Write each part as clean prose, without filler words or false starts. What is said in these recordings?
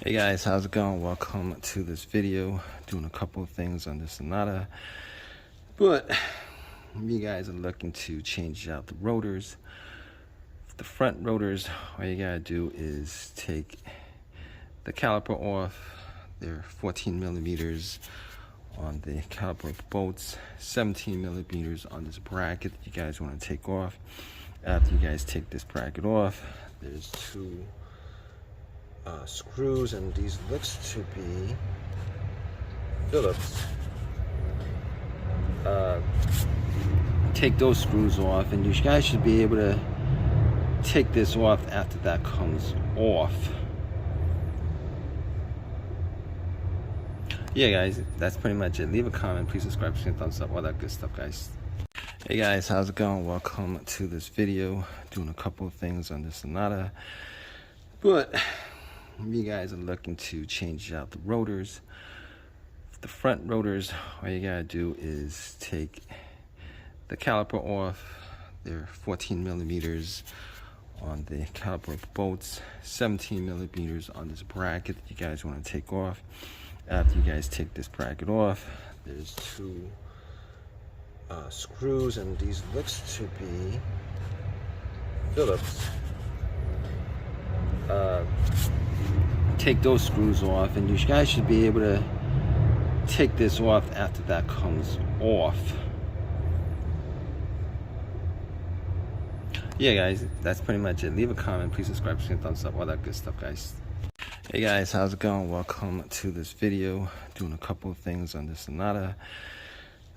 Hey guys, how's it going? Welcome to this video. Doing a couple of things on the Sonata. But you guys are looking to change out the rotors. The front rotors, all you gotta do is take the caliper off. They're 14 millimeters on the caliper bolts, 17 millimeters on this bracket that you guys want to take off. After you guys take this bracket off, there's two screws, and these looks to be Phillips. Take those screws off, and you guys should be able to take this off after that comes off. Yeah guys, that's pretty much it. Leave a comment, please subscribe, share, thumbs up, all that good stuff guys. Hey guys, how's it going? Welcome to this video. Doing a couple of things on the Sonata. But you guys are looking to change out the rotors. The front rotors, all you gotta do is take the caliper off. They're 14 millimeters on the caliper bolts, 17 millimeters on this bracket that you guys want to take off. After you guys take this bracket off, there's two screws, and these looks to be Phillips. Take those screws off, and you guys should be able to take this off after that comes off. Yeah guys, that's pretty much it. Leave a comment, please subscribe, share, thumbs up, all that good stuff guys. Hey guys, how's it going? Welcome to this video. Doing a couple of things on the Sonata.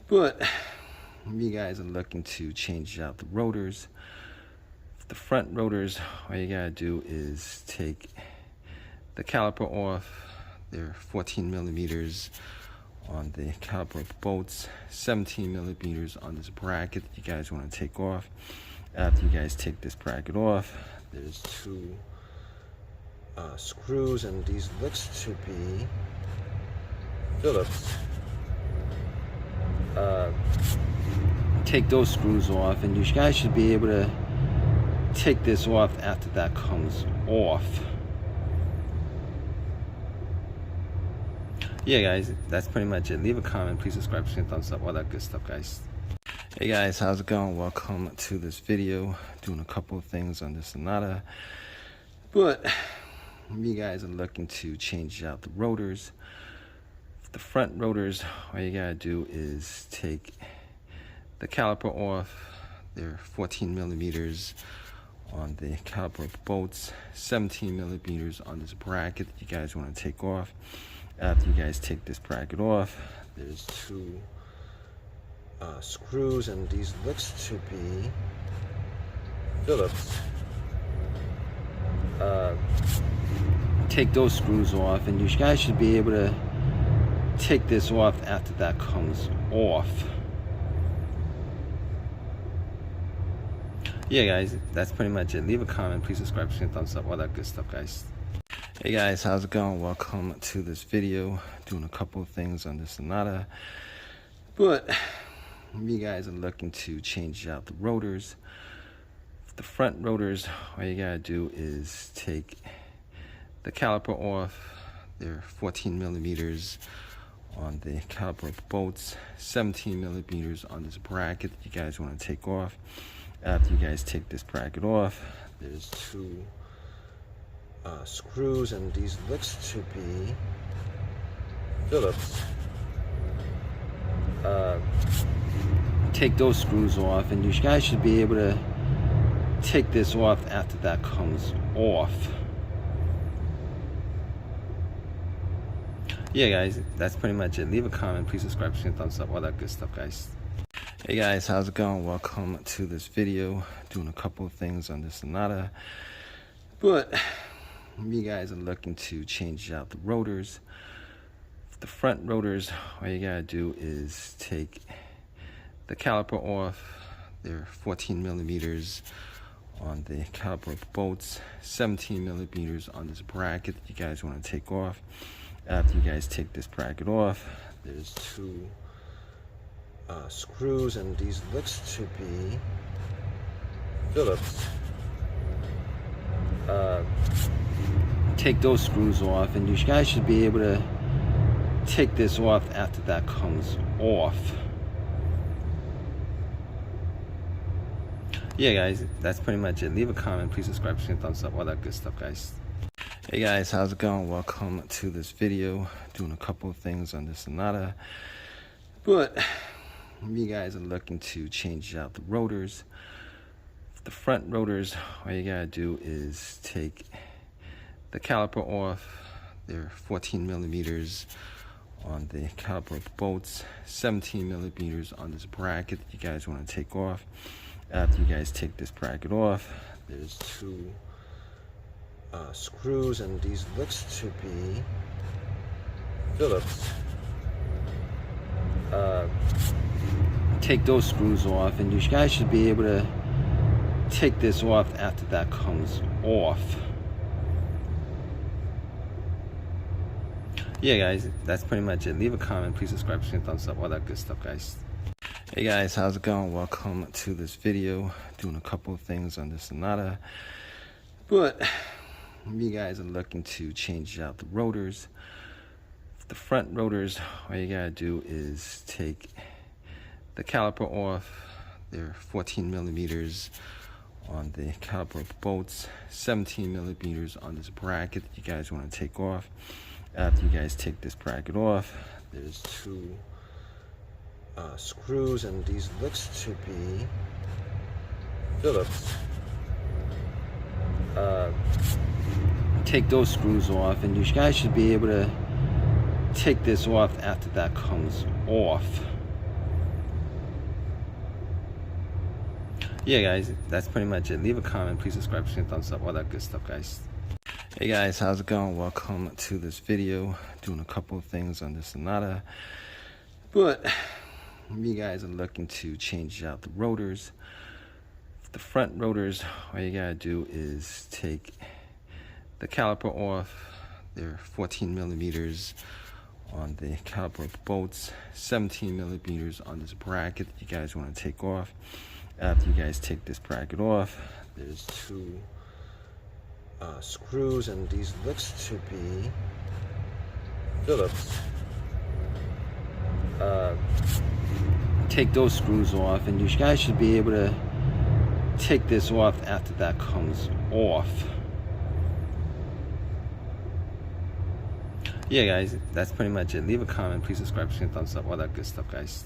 But you guys are looking to change out the rotors. The front rotors, all you gotta do is take the caliper off. They're 14 millimeters on the caliper bolts, 17 millimeters on this bracket that you guys want to take off. After you guys take this bracket off, there's two screws, and these looks to be Phillips. Take those screws off, and you guys should be able to take this off after that comes off. Yeah guys, that's pretty much it. Leave a comment, please subscribe, share, thumbs up, all that good stuff guys. Hey guys, how's it going? Welcome to this video. Doing a couple of things on the Sonata. But you guys are looking to change out the rotors. The front rotors, all you gotta do is take the caliper off. They're 14 millimeters on the caliper bolts, 17 millimeters on this bracket that you guys want to take off. After you guys take this bracket off, there's two screws, and these looks to be Phillips. Take those screws off, and you guys should be able to take this off after that comes off. Yeah guys, that's pretty much it. Leave a comment, please subscribe, share, thumbs up, all that good stuff guys. Hey guys, how's it going? Welcome to this video. Doing a couple of things on the Sonata. But you guys are looking to change out the rotors. The front rotors, all you gotta do is take the caliper off. They're 14 millimeters on the caliper bolts, 17 millimeters on this bracket that you guys want to take off. After you guys take this bracket off, there's two screws, and these looks to be Phillips. Take those screws off, and you guys should be able to take this off after that comes off. Yeah guys, that's pretty much it. Leave a comment, please subscribe, share, thumbs up, all that good stuff guys. Hey guys, how's it going? Welcome to this video. Doing a couple of things on the Sonata. But you guys are looking to change out the rotors. The front rotors, all you gotta do is take the caliper off. They're 14 millimeters on the caliper bolts, 17 millimeters on this bracket that you guys want to take off. After you guys take this bracket off, there's two screws, and these looks to be Phillips. take those screws off, and you guys should be able to take this off after that comes off. Yeah, guys, that's pretty much it. Leave a comment, please subscribe, share, thumbs up, all that good stuff, guys. Hey guys, how's it going? Welcome to this video. Doing a couple of things on the Sonata, but you guys are looking to change out the rotors. The front rotors, all you gotta do is take the caliper off. They're 14 millimeters on the caliper bolts, 17 millimeters on this bracket that you guys want to take off. After you guys take this bracket off, there's two screws, and these looks to be Phillips. Take those screws off, and you guys should be able to take this off after that comes off. Yeah, guys, that's pretty much it. Leave a comment, please subscribe, share, thumbs up, all that good stuff, guys. Hey guys, how's it going? Welcome to this video. Doing a couple of things on the Sonata, but you guys are looking to change out the rotors. The front rotors, all you gotta do is take the caliper off. They're 14 millimeters on the caliper bolts, 17 millimeters on this bracket that you guys want to take off. After you guys take this bracket off, there's two screws, and these looks to be Phillips. Take those screws off, and you guys should be able to take this off after that comes off. Yeah, guys, that's pretty much it. Leave a comment, please subscribe, share, thumbs up, all that good stuff, guys. Hey guys, how's it going? Welcome to this video. Doing a couple of things on the Sonata, but you guys are looking to change out the rotors. The front rotors, all you gotta do is take the caliper off. They're 14 millimeters on the caliper bolts, 17 millimeters on this bracket that you guys want to take off. After you guys take this bracket off, there's two screws, and these looks to be Phillips. Take those screws off, and you guys should be able to take this off after that comes off. Yeah, guys, that's pretty much it. Leave a comment, please subscribe, share, thumbs up, all that good stuff, guys.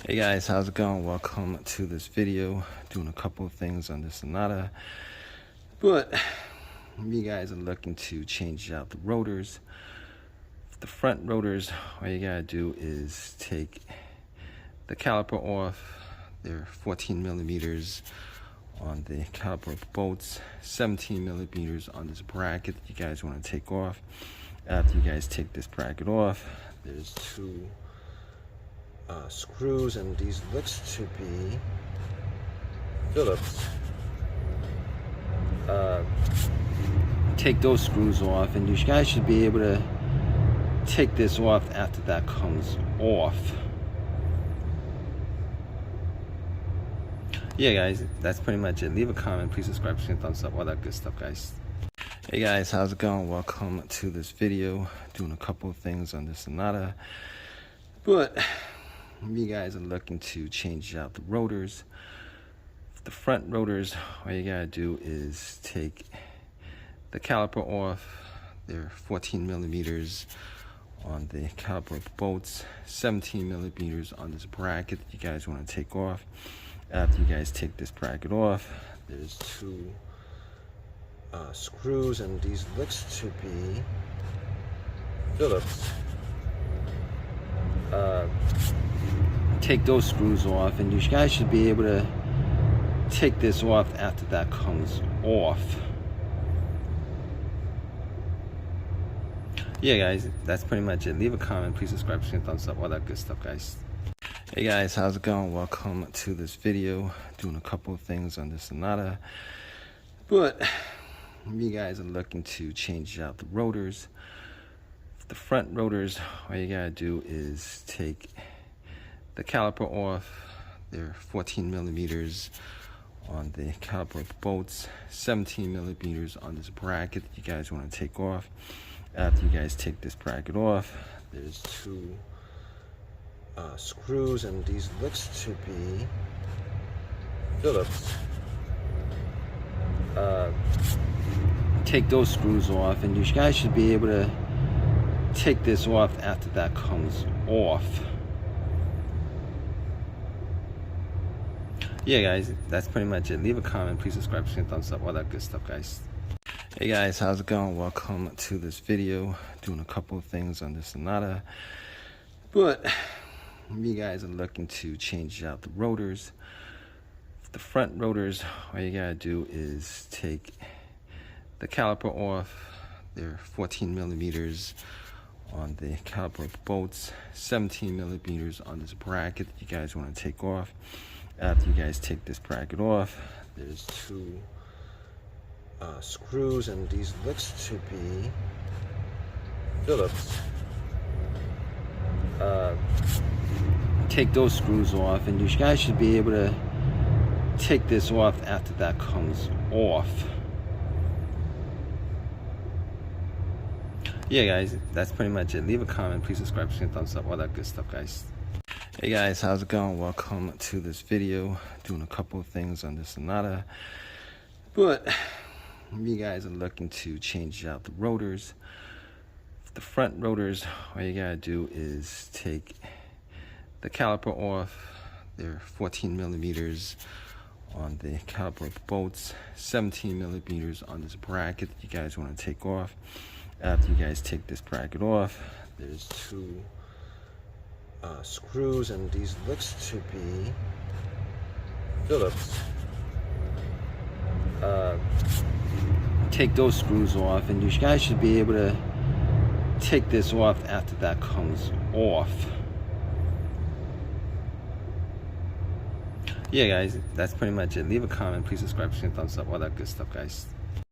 Hey guys, how's it going? Welcome to this video. Doing a couple of things on the Sonata, but you guys are looking to change out the rotors. The front rotors, all you gotta do is take the caliper off. They're 14 millimeters on the caliper bolts, 17 millimeters on this bracket that you guys want to take off. After you guys take this bracket off, there's two screws, and these looks to be Phillips. Take those screws off, and you guys should be able to take this off after that comes off. Yeah, guys, that's pretty much it. Leave a comment, please subscribe, share, thumbs up, all that good stuff, guys. Hey guys, how's it going? Welcome to this video. Doing a couple of things on the Sonata, but you guys are looking to change out the rotors. The front rotors, all you gotta do is take the caliper off. They're 14 millimeters on the caliper bolts, 17 millimeters on this bracket that you guys want to take off. After you guys take this bracket off, there's two screws, and these looks to be Phillips. Take those screws off, and you guys should be able to take this off after that comes off. Yeah, guys, that's pretty much it. Leave a comment, please subscribe, share, thumbs up, all that good stuff, guys. Hey guys, how's it going? Welcome to this video. Doing a couple of things on the Sonata, but you guys are looking to change out the rotors. The front rotors, all you gotta do is take the caliper off. They're 14 millimeters on the caliper of the bolts, 17 millimeters on this bracket that you guys want to take off. After you guys take this bracket off, there's two screws, and these looks to be Phillips. Take those screws off, and you guys should be able to take this off after that comes off. Yeah, guys, that's pretty much it. Leave a comment, please subscribe, share, thumbs up, all that good stuff, guys. Hey guys, how's it going? Welcome to this video. Doing a couple of things on the Sonata, but you guys are looking to change out the rotors. The front rotors, all you gotta do is take the caliper off. They're 14 millimeters on the caliper of the bolts, 17 millimeters on this bracket that you guys want to take off. After you guys take this bracket off, there's two screws, and these looks to be Phillips. Take those screws off, and you guys should be able to take this off after that comes off. Yeah, guys, that's pretty much it. Leave a comment, please subscribe, share, thumbs up, all that good stuff, guys. Hey guys, how's it going? Welcome to this video. Doing a couple of things on the Sonata, but you guys are looking to change out the rotors. The front rotors, all you gotta do is take the caliper off. They're 14 millimeters on the caliper of the bolts, 17 millimeters on this bracket that you guys want to take off. After you guys take this bracket off, there's two screws, and these looks to be Phillips. Take those screws off, and you guys should be able to take this off after that comes off. Yeah, guys, that's pretty much it. Leave a comment, please subscribe, share, thumbs up, all that good stuff, guys.